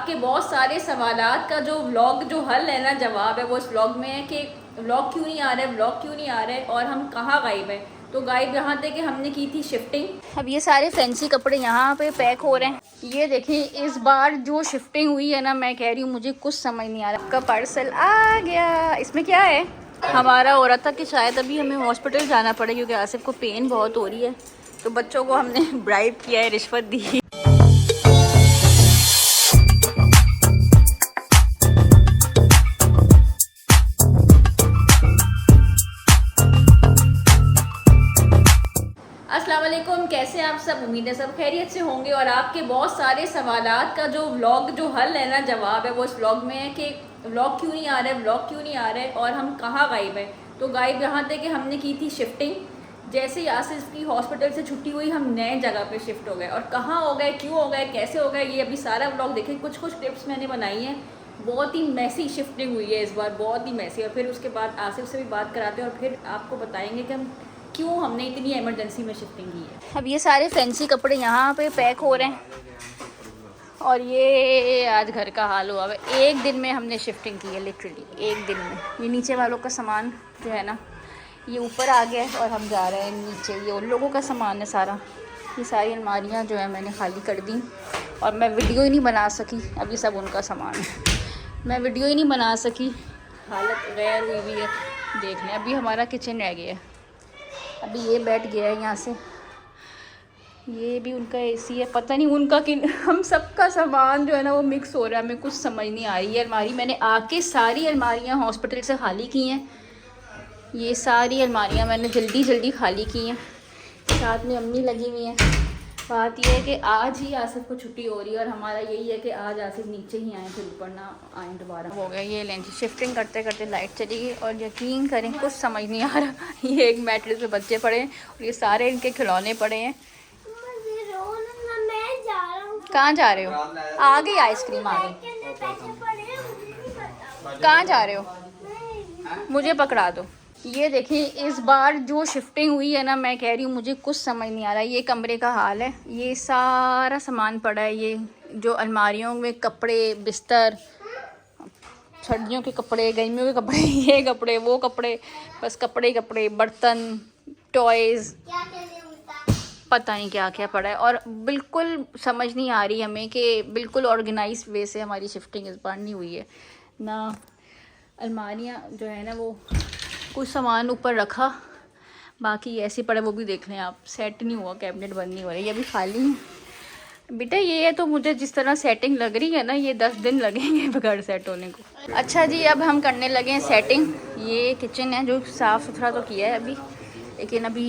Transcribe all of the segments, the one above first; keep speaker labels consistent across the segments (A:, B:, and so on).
A: आपके बहुत सारे सवालात का जो व्लॉग जो हल है ना, जवाब है वो इस व्लॉग में है कि व्लॉग क्यों नहीं आ रहा है, व्लॉग क्यों नहीं आ रहा है और हम कहाँ गायब हैं। तो गायब यहाँ थे कि हमने की थी शिफ्टिंग। अब ये सारे फैंसी कपड़े यहाँ पे पैक हो रहे हैं। ये देखिए इस बार जो शिफ्टिंग हुई है ना, मैं कह रही हूँ मुझे कुछ समझ नहीं आ रहा। आपका पार्सल आ गया। इसमें क्या है? हमारा हो रहा था कि शायद अभी हमें हॉस्पिटल जाना पड़े क्योंकि आसिफ को पेन बहुत हो रही है। तो बच्चों को हमने ब्राइब किया है, रिश्वत दी। अस्सलाम वालेकुम, कैसे हैं आप सब? उम्मीद है सब खैरियत से होंगे। और आपके बहुत सारे सवालात का जो व्लॉग जो हल है ना, जवाब है वो इस व्लॉग में है कि व्लॉग क्यों नहीं आ रहा है, व्लॉग क्यों नहीं आ रहा है और हम कहाँ गायब हैं। तो गायब यहाँ थे कि हमने की थी शिफ्टिंग। जैसे ही आसिफ की हॉस्पिटल से छुट्टी हुई हम नए जगह पे शिफ्ट हो गए। और कहाँ हो गए, क्यों हो गए, कैसे हो गए, ये अभी सारा व्लॉग देखें। कुछ कुछ टिप्स मैंने बनाई हैं। बहुत ही मैसी शिफ्टिंग हुई है इस बार, बहुत ही मैसी। और फिर उसके बाद आसिफ से भी बात कराते हैं और फिर आपको बताएंगे कि हम क्यों हमने इतनी इमरजेंसी में शिफ्टिंग की है। अब ये सारे फैंसी कपड़े यहाँ पे पैक हो रहे हैं और ये आज घर का हाल हुआ है। एक दिन में हमने शिफ्टिंग की है, लिटरली एक दिन में। ये नीचे वालों का सामान जो है ना, ये ऊपर आ गया है और हम जा रहे हैं नीचे। ये उन लोगों का सामान है सारा। ये सारी अलमारियाँ जो है मैंने खाली कर दी और मैं वीडियो ही नहीं बना सकी। अब ये सब उनका सामान है, मैं वीडियो ही नहीं बना सकी। हालत गैर हुई हुई है, देख लें। अभी हमारा किचन रह गया है। अभी ये बैठ गया है यहाँ से। ये भी उनका एसी है, पता नहीं उनका कि हम सबका सामान जो है ना वो मिक्स हो रहा है। हमें कुछ समझ नहीं आ रही है। अलमारी मैंने आके सारी अलमारियाँ हॉस्पिटल से खाली की हैं। ये सारी अलमारियाँ मैंने जल्दी जल्दी खाली की हैं। साथ में अम्मी लगी हुई हैं। बात यह है कि आज ही आसिफ को छुट्टी हो रही है और हमारा यही है कि आज आसिफ नीचे ही आए, फिर ऊपर ना आए दोबारा। हो गया ये लेंच शिफ्टिंग करते करते लाइट चली गई और यकीन करें कुछ समझ नहीं आ रहा। ये एक मैट्रेस पे बच्चे पड़े हैं और ये सारे इनके खिलौने पड़े हैं। कहाँ जा रहे हो? आ गई आइसक्रीम, आ गई। कहाँ जा रहे हो? मुझे पकड़ा दो। ये देखिए इस बार जो शिफ्टिंग हुई है ना, मैं कह रही हूँ मुझे कुछ समझ नहीं आ रहा। ये कमरे का हाल है। ये सारा सामान पड़ा है। ये जो अलमारियों में कपड़े, बिस्तर, सर्दियों के कपड़े, गर्मियों के कपड़े, ये कपड़े, वो कपड़े, बस कपड़े कपड़े, बर्तन, टॉयज़, पता नहीं क्या क्या पड़ा है। और बिल्कुल समझ नहीं आ रही हमें कि बिल्कुल ऑर्गेनाइज वे से हमारी शिफ्टिंग इस बार नहीं हुई है ना। अलमारियाँ जो है ना वो कुछ सामान ऊपर रखा, बाकी ऐसे पड़े वो भी देख लें आप। सेट नहीं हुआ, कैबिनेट बंद नहीं हो रही, ये अभी खाली है। बेटा ये है तो मुझे जिस तरह सेटिंग लग रही है ना, ये 10 दिन लगेंगे बगैर सेट होने को। अच्छा जी, अब हम करने लगे हैं सेटिंग। ये किचन है जो साफ़ सुथरा तो किया है अभी, लेकिन अभी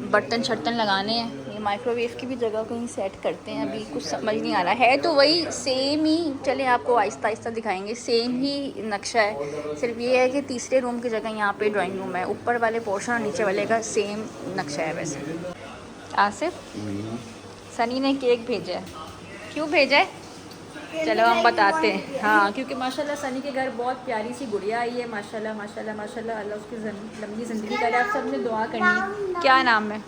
A: बर्तन शर्तन लगाने हैं। ये माइक्रोवेव की भी जगह कहीं सेट करते हैं। अभी कुछ समझ नहीं आ रहा है। तो वही सेम ही, चले आपको आहिस्ता आहिस्ता दिखाएंगे। सेम ही नक्शा है, सिर्फ ये है कि तीसरे रूम की जगह यहाँ पे ड्राइंग रूम है। ऊपर वाले पोर्शन और नीचे वाले का सेम नक्शा है। वैसे आसिफ, सनी ने केक भेजा है। क्यों भेजा है चलो हम बताते हैं। हाँ, क्योंकि माशाल्लाह सनी के घर बहुत प्यारी सी गुड़िया आई है। माशाल्लाह माशाल्लाह माशाल्लाह, अल्लाह उसकी लंबी ज़िंदगी करे। आप सब ने दुआ करनी है। क्या नाम है?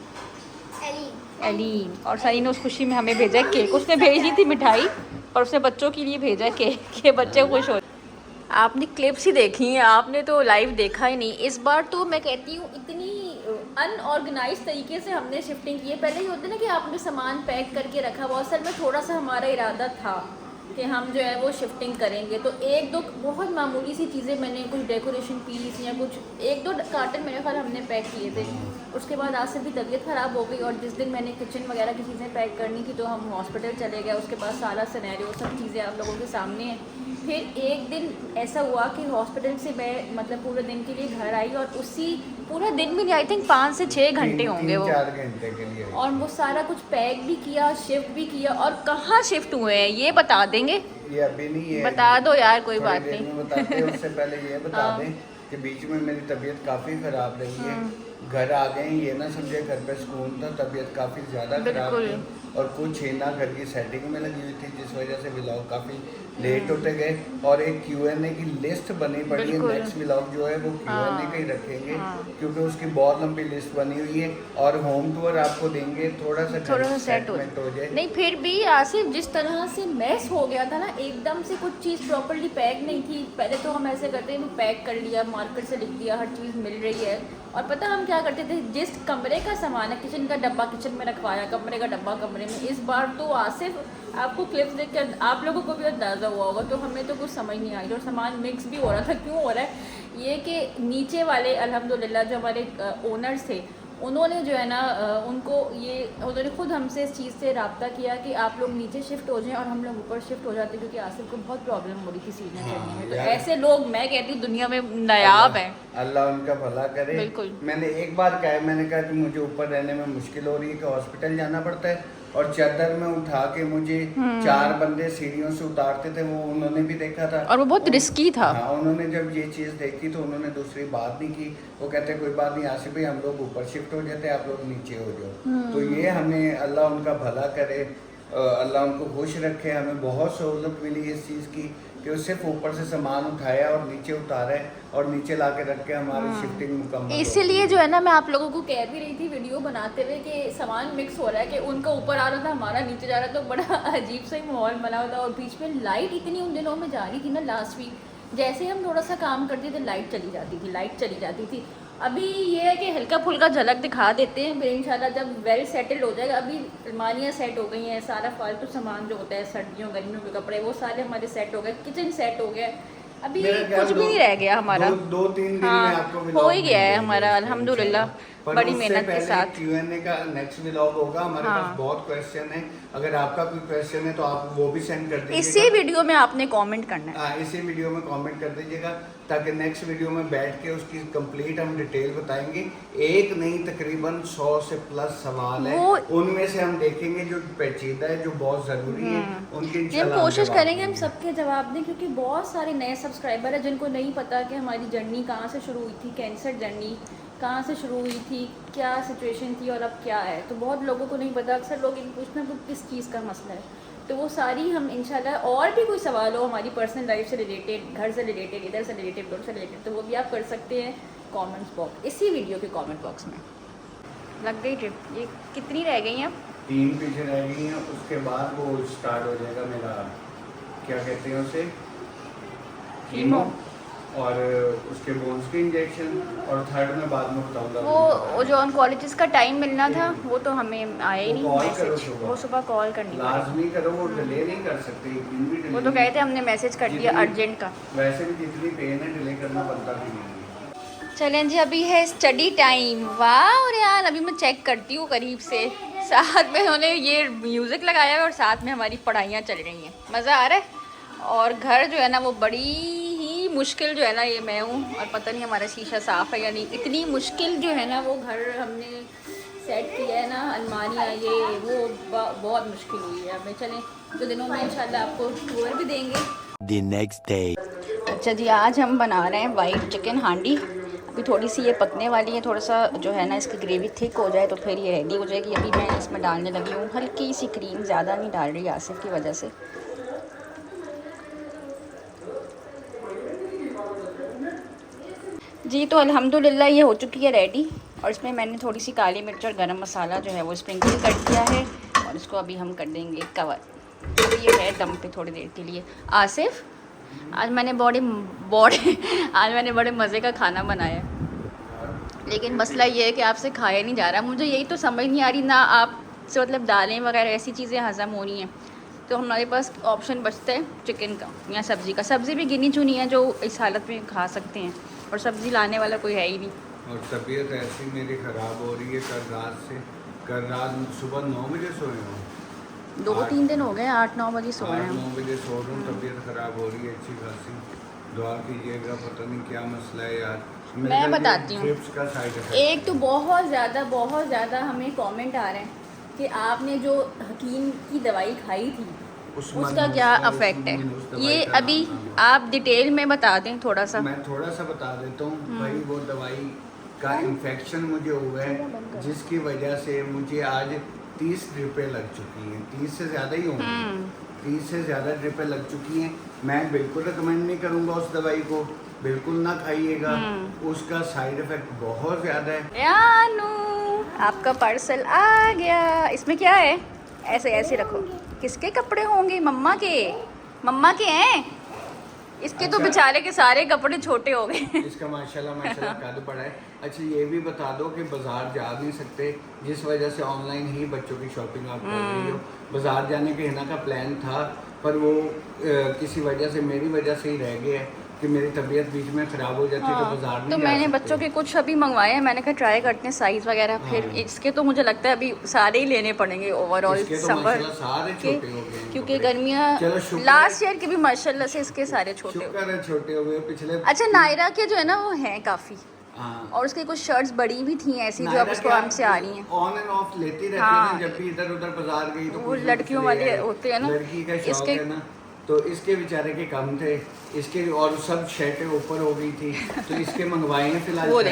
A: एलीन। और सनी ने उस खुशी में हमें भेजा है केक। उसने भेजी थी मिठाई पर उसने बच्चों के लिए भेजा केक के बच्चे खुश हो। आपने क्लिप्स ही देखी हैं, आपने तो लाइव देखा ही नहीं। इस बार तो मैं कहती हूँ इतनी अनऑर्गेनाइज तरीके से हमने शिफ्टिंग की है। पहले ही होता है ना कि आपने सामान पैक करके रखा हुआ। असल में थोड़ा सा हमारा इरादा था कि हम जो है वो शिफ्टिंग करेंगे, तो एक दो बहुत मामूली सी चीज़ें मैंने, कुछ डेकोरेशन पीस या कुछ एक दो कार्टन मेरे ख्याल हमने पैक किए थे। उसके बाद आज से भी तबीयत ख़राब हो गई और जिस दिन मैंने किचन वगैरह की चीज़ें पैक करनी थी तो हम हॉस्पिटल चले गए। उसके बाद सारा सिनेरियो सब चीज़ें आप लोगों के सामने हैं। फिर एक दिन ऐसा हुआ कि हॉस्पिटल से मैं मतलब पूरे दिन के लिए घर आई और उसी पूरा दिन भी नहीं, आई थिंक 5 से 6 घंटे होंगे वो।
B: 4 घंटे के लिए
A: और वो सारा कुछ पैक भी किया, शिफ्ट भी किया। और कहाँ शिफ्ट हुए हैं ये बता देंगे?
B: ये अभी नहीं है,
A: बता दो यार, कोई बात
B: नहीं
A: नहीं।
B: बताते हैं। उससे पहले ये बता दें कि बीच में मेरी तबीयत काफ़ी ख़राब रही है घर आ गए, ये ना समझे घर पे सुकून था, तबीयत काफ़ी ज़्यादा खराब
A: बिल्कुल।
B: थी और कुछ है ना घर की सेटिंग में लगी हुई थी, जिस वजह से व्लॉग काफ़ी लेट होते गए और एक Q&A की लिस्ट बनी पड़ी है।
A: बिल्कुल।
B: नेक्स्ट व्लॉग जो है वो Q&A का ही
A: हाँ,
B: रखेंगे,
A: हाँ।
B: क्योंकि उसकी बहुत लंबी लिस्ट बनी हुई है और होम टूर आपको देंगे, थोड़ा सा घर
A: थोड़ा सा सेट
B: सेटलमेंट हो जाए।
A: नहीं, फिर भी आसिफ जिस तरह से मैस हो गया था ना, एकदम से कुछ चीज़ प्रॉपर्ली पैक नहीं थी। पहले तो हम ऐसे करते हैं, पैक कर लिया, मार्केट से लिख दिया, हर चीज़ मिल रही है। और पता हम क्या करते थे, जिस कमरे का सामान है, किचन का डब्बा किचन में रखवाया, कमरे का डब्बा कमरे में। इस बार तो आसिफ आपको क्लिप्स देख कर आप लोगों को भी अंदाज़ा हुआ होगा, तो हमें तो कुछ समझ नहीं आई और सामान मिक्स भी हो रहा था। क्यों हो रहा है ये कि नीचे वाले अल्हम्दुलिल्लाह जो हमारे ओनर्स थे, उन्होंने जो है ना उन्होंने खुद हमसे इस चीज़ से रब्ता किया कि आप लोग नीचे शिफ्ट हो जाएं और हम लोग ऊपर शिफ्ट हो जाते, क्योंकि आसिफ को बहुत प्रॉब्लम हो रही थी सीढ़ियाँ चढ़ने में। तो
B: यार,
A: ऐसे लोग मैं कहती हूँ दुनिया में नायाब हैं।
B: अल्लाह उनका भला करे।
A: बिल्कुल।
B: मैंने एक बार कहा, मैंने कहा कि मुझे ऊपर रहने में मुश्किल हो रही है, कि हॉस्पिटल जाना पड़ता है और चादर में उठा के मुझे 4 बंदे सीढ़ियों से उतारते थे, वो उन्होंने भी देखा था
A: और वो बहुत रिस्की था।
B: हाँ, उन्होंने जब ये चीज़ देखी तो उन्होंने दूसरी बात नहीं की। वो कहते कोई बात नहीं आसिफ भाई, हम लोग ऊपर शिफ्ट हो जाते, आप लोग नीचे हो जाओ। तो ये हमें अल्लाह उनका भला करे, अल्लाह उनको खुश रखे। हमें बहुत सहूलत मिली इस चीज़ की कि वो सिर्फ ऊपर से सामान उठाया और नीचे उतारा है और नीचे ला के रख के हमारी शिफ्टिंग मुकम्मल हो
A: इसीलिए
B: गई।
A: जो है ना, मैं आप लोगों को कह भी रही थी वीडियो बनाते हुए कि सामान मिक्स हो रहा है, कि उनका ऊपर आ रहा था, हमारा नीचे जा रहा था, तो बड़ा अजीब सा ही माहौल बना हुआ था। और बीच में लाइट इतनी उन दिनों में जा रही थी ना, लास्ट वीक जैसे हम थोड़ा सा काम करते थे लाइट चली जाती थी। अभी ये है कि हल्का फुल्का झलक दिखा देते हैं, फिर इंशाल्लाह जब वेल सेटल्ड हो जाएगा। अभी अलमारियाँ सेट हो गई हैं, सारा फालतू सामान जो होता है सर्दियों गर्मियों के कपड़े वो सारे हमारे सेट हो गए, किचन सेट हो गया। अभी कुछ भी नहीं रह गया हमारा।
B: 2-3 दिन
A: हाँ,
B: में आपको
A: हो
B: व्लॉग
A: ही गया है
B: मिल जाएगा
A: हमारा
B: इसका
A: अल्हम्दुलिल्लाह,
B: इंशाल्लाह। पर
A: बड़ी
B: उससे
A: मेहनत के
B: पहले
A: साथ।
B: Q&A का नेक्स्ट व्लॉग होगा। हमारे
A: हाँ।
B: पास बहुत क्वेश्चन है, अगर आपका कोई क्वेश्चन है तो आप वो भी सेंड कर दीजिएगा।
A: इसी वीडियो में आपने कमेंट करना है।
B: हाँ, इसी वीडियो में कमेंट कर दीजिएगा, ताकि नेक्स्ट वीडियो में बैठ के उसकी कंप्लीट हम डिटेल बताएंगे। एक नहीं, तकरीबन 100 से प्लस सवाल है, उनमें से हम देखेंगे जो पेचीदा है, जो बहुत ज़रूरी है, उनके
A: हम
B: इंशाल्लाह
A: कोशिश
B: जवाब
A: करेंगे हम
B: देंगे।
A: सबके जवाब दें, क्योंकि बहुत सारे नए सब्सक्राइबर हैं जिनको नहीं पता कि हमारी जर्नी कहाँ से शुरू हुई थी, कैंसर जर्नी कहाँ से शुरू हुई थी, क्या सिचुएशन थी और अब क्या है। तो बहुत लोगों को नहीं पता। अक्सर लोग पूछते हैं कि किस चीज़ का मसला है, तो वो सारी हम इंशाल्लाह, और भी कोई सवाल हो हमारी पर्सनल लाइफ से रिलेटेड, घर से रिलेटेड, इधर से रिलेटेड, उधर से रिलेटेड, तो वो भी आप कर सकते हैं कमेंट्स बॉक्स, इसी वीडियो के कमेंट बॉक्स में। लग गई ट्रिप। ये कितनी रह गई हैं?
B: 3 पीछे रह गई हैं, उसके बाद वो स्टार्ट हो जाएगा मेरा, क्या कहते हैं उसे, कीमो, और उसके बोन्स के इंजेक्शन, और थर्ड में बाद में बताऊंगा।
A: वो जो ऑनकोलॉजिस्ट का टाइम मिलना था वो तो हमें आया ही नहीं
B: वो कॉल करो
A: मैसेज।
B: सुबह।
A: वो सुबह कॉल करनी पड़ी।
B: लाजमी करो, वो डिले नहीं कर सकते, एक दिन भी डिले
A: वो तो
B: नहीं।
A: कहे थे हमने मैसेज कर दिया
B: जितनी-
A: अर्जेंट का।
B: वैसे भी जितनी पेन है डिले करना बनता भी नहीं है।
A: चलें जी, अभी है स्टडी टाइम। वाह, और यार अभी मैं चेक करती हूँ करीब से, साथ में उन्होंने ये म्यूज़िक लगाया है और साथ में हमारी पढ़ाइयाँ चल रही हैं, मज़ा आ रहा है। और घर जो है ना वो बड़ी ही मुश्किल जो है ना, ये मैं हूँ और पता नहीं हमारा शीशा साफ़ है या नहीं, इतनी मुश्किल जो है ना वो घर हमने सेट किया है ना, अलमारियाँ ये वो बहुत मुश्किल हुई है। हमें चलें तो दिनों में इंशाल्लाह आपको टूर भी देंगे।
C: The next day.
A: अच्छा जी, आज हम बना रहे हैं वाइट चिकन हांडी। अभी थोड़ी सी ये पकने वाली है, थोड़ा सा जो है ना इसकी ग्रेवी थिक हो जाए तो फिर ये रेडी हो जाएगी। अभी मैं इसमें डालने लगी हूँ हल्की सी क्रीम, ज़्यादा नहीं डाल रही आसिफ की वजह से। जी तो अल्हम्दुलिल्लाह ये हो चुकी है रेडी, और इसमें मैंने थोड़ी सी काली मिर्च और गरम मसाला जो है वो स्प्रिंकल कर दिया है, और इसको अभी हम कर देंगे कवर। अभी ये है दम पे थोड़ी देर के लिए। आसिफ, आज मैंने आज मैंने बड़े मज़े का खाना बनाया है, लेकिन मसला ये है कि आपसे खाया नहीं जा रहा। मुझे यही तो समझ नहीं आ रही ना, आपसे मतलब दालें वगैरह ऐसी चीज़ें हज़म हो रही हैं, तो हमारे पास ऑप्शन बचता है चिकन का या सब्ज़ी का। सब्ज़ी भी गिनी चुनी है जो इस हालत में खा सकते हैं, और सब्ज़ी लाने वाला कोई है ही नहीं।
B: और तबीयत ऐसी मेरी ख़राब हो रही है कल रात सुबह 9 बजे सोए हूँ।
A: 2-3 दिन हो गए, 8-9 बजे सो रहे
B: 8-9
A: हैं।
B: बजे सो रहा हूँ, तबीयत ख़राब हो रही है अच्छी खासी। दुआ कीजिएगा, पता नहीं क्या मसला है यार।
A: मैं बताती हूँ।
B: ट्रिप्स का साइड इफेक्ट।
A: एक तो बहुत ज़्यादा हमें कमेंट आ रहे हैं कि आपने जो हकीम की दवाई खाई थी उसका क्या अफेक्ट है। ये अभी आप डिटेल में बता दें थोड़ा सा।
B: मैं थोड़ा सा बता देता हूँ भाई। वो दवाई का इन्फेक्शन मुझे हुआ है, जिसकी वजह से मुझे आज 30 ड्रिपें लग चुकी हैं। 30 से ज़्यादा ही होंगी, 30 से ज़्यादा ड्रिपें लग चुकी हैं। मैं बिल्कुल रिकमेंड नहीं करूँगा उस दवाई को, बिल्कुल ना खाइएगा, उसका साइड इफ़ेक्ट बहुत ज़्यादा है।
A: यानू, आपका पार्सल आ गया। इसमें क्या है? ऐसे ऐसे रखो। किसके कपड़े होंगे? मम्मा के। मम्मा के हैं। इसके तो बेचारे के सारे कपड़े छोटे हो गए।
B: इसका माशाल्लाह माशाल्लाह कद बड़ा है। अच्छा ये भी बता दो कि बाजार जा नहीं सकते, जिस वजह से ऑनलाइन ही बच्चों की शॉपिंग आप कर रही हो। बाजार जाने के हिना का प्लान था, पर वो किसी वजह से, मेरी वजह से ही रह गया है कि मेरी तबीयत बीच में ख़राब हो जाती है। तो बाजार नहीं
A: तो मैंने बच्चों के कुछ अभी मंगवाए हैं। मैंने कहा ट्राई करते हैं साइज़ वगैरह। फिर इसके तो मुझे लगता है अभी सारे ही लेने पड़ेंगे ओवरऑल समर के, क्योंकि गर्मियाँ लास्ट ईयर के भी माशाल्लाह से इसके सारे छोटे
B: हो गए पिछले।
A: अच्छा नायरा के जो है ना वो हैं काफ़ी, और उसकी कुछ शर्ट्स बड़ी भी थी ऐसी जो अब उसको आराम से आ रही हैं।
B: ऑन एंड ऑफ लेती रहती है, जब भी इधर उधर बाजार गई तो
A: वो लड़कियों वाले होते हैं ना,
B: लड़की का शौक है ना, तो इसके बेचारे के कम थे इसके, और सब शर्टें ऊपर हो गई थी, तो इसके मंगवाए हैं फिलहाल। वो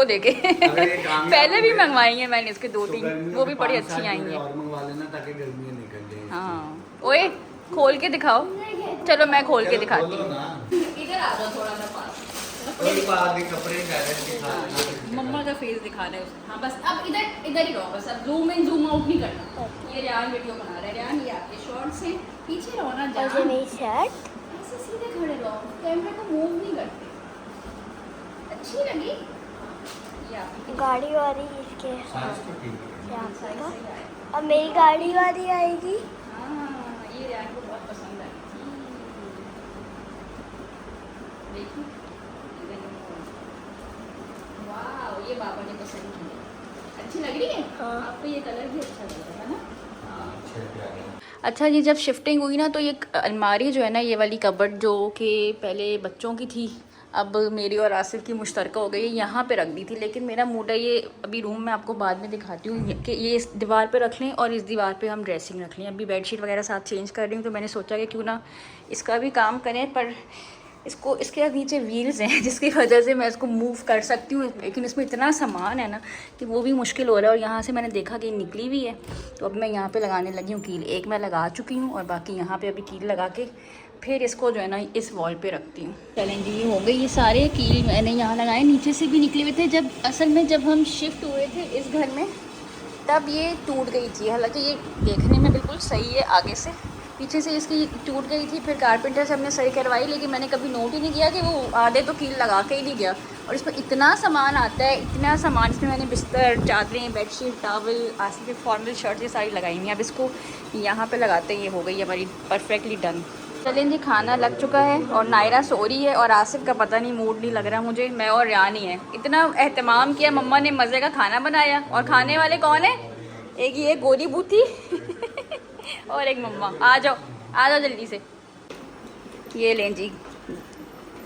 B: देखे पहले भी मंगवाई हैं मैंने इसके 2-3, वो भी बड़ी अच्छी आई हैं। और मंगवा लेना ताकि गर्मियाँ निकल जाए।
A: हाँ ओए खोल के दिखाओ। चलो मैं खोल के दिखाती हूँ। इधर आ जाओ थोड़ा सा पास।
B: कपड़े
A: मम्मा का फेस दिखाना है उसे। हाँ बस अब इधर ही रहो, बस अब जूम इन जूम आउट नहीं करना। ये रियान वीडियो बना रहा है। रियान ये आपके शॉर्ट्स हैं, पीछे रहो ना,
C: और मेरी शर्ट
A: ऐसे सीधे खड़े रहो, कैमरे को मूव नहीं करते। अच्छी लगी ये आपकी
C: गाड़ी वाली इसके
B: साइज तो ठीक है।
C: यहाँ
A: साइज
C: पर।
A: सही आया।
C: अब मेरी गाड़ी वाली आएगी।
A: हाँ ये रियान को बहुत पसंद आई। देखिए वाह, ये बाबा ने पसंद की है। अच्छी लग रही है।
C: हाँ।
A: आपको ये कलर भी अच्छा लग रहा है ना।
B: अच्छा
A: अच्छा जी, जब शिफ्टिंग हुई ना तो ये अलमारी जो है ना, ये वाली कबर्ड जो कि पहले बच्चों की थी, अब मेरी और आसिफ की मुश्तरका हो गई है। यहाँ पे रख दी थी, लेकिन मेरा मूड है ये अभी रूम में आपको बाद में दिखाती हूँ कि ये इस दीवार पे रख लें और इस दीवार पे हम ड्रेसिंग रख लें। अभी बेडशीट वगैरह साथ चेंज कर रही हूँ, तो मैंने सोचा कि क्यों ना इसका भी काम करें, पर इसको इसके नीचे व्हील्स हैं जिसकी वजह से मैं इसको मूव कर सकती हूँ, लेकिन इसमें इतना सामान है ना कि वो भी मुश्किल हो रहा है। और यहाँ से मैंने देखा कि निकली हुई है, तो अब मैं यहाँ पे लगाने लगी हूँ कील। एक मैं लगा चुकी हूँ और बाकी यहाँ पे अभी कील लगा के फिर इसको जो है ना इस वॉल पे रखती हूँ। चलें जी, ये हो गई। ये सारे कील मैंने यहाँ लगाए, नीचे से भी निकले हुए थे। जब असल में जब हम शिफ्ट हुए थे इस घर में तब ये टूट गई थी। हालाँकि ये देखने में बिल्कुल सही है आगे से, पीछे से इसकी टूट गई थी। फिर कारपेंटर से हमने सही करवाई, लेकिन मैंने कभी नोट ही नहीं किया कि वो आधे तो कील लगा के ही नहीं गया। और इसमें इतना सामान आता है, इतना सामान। इसमें मैंने बिस्तर, चादरें, बेडशीट, टॉवल, आसिफ की फॉर्मल शर्ट ये सारी लगाई हुई हैं। अब इसको यहाँ पे लगाते हैं, ये हो गई हमारी परफेक्टली डन। चलें जी, खाना लग चुका है और नायरा सो रही है और आसिफ का पता नहीं मूड नहीं लग रहा मुझे। मैं और रियान ही है। इतना एहतमाम किया, मम्मा ने मज़े का खाना बनाया। और खाने वाले कौन है? एक ये गोली बूथी और एक मम्मा। आ जाओ जल्दी से। ये लें जी,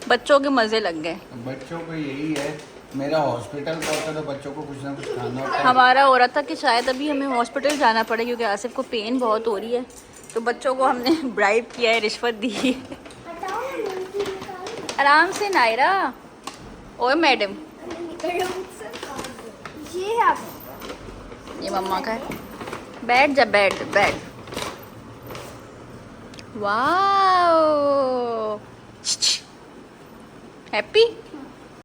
A: बच्चों के मज़े लग गए।
B: बच्चों को यही है, मेरा हॉस्पिटल का होता है तो बच्चों को कुछ ना कुछ खाना होता है।
A: हमारा हो रहा था कि शायद अभी हमें हॉस्पिटल जाना पड़े, क्योंकि आसिफ को पेन बहुत हो रही है। तो बच्चों को हमने ब्राइब किया है, रिश्वत दी है। आराम से नायरा। ओए मैडम, ये मम्मा का है। बैठ जा, बैठ। Wow, happy.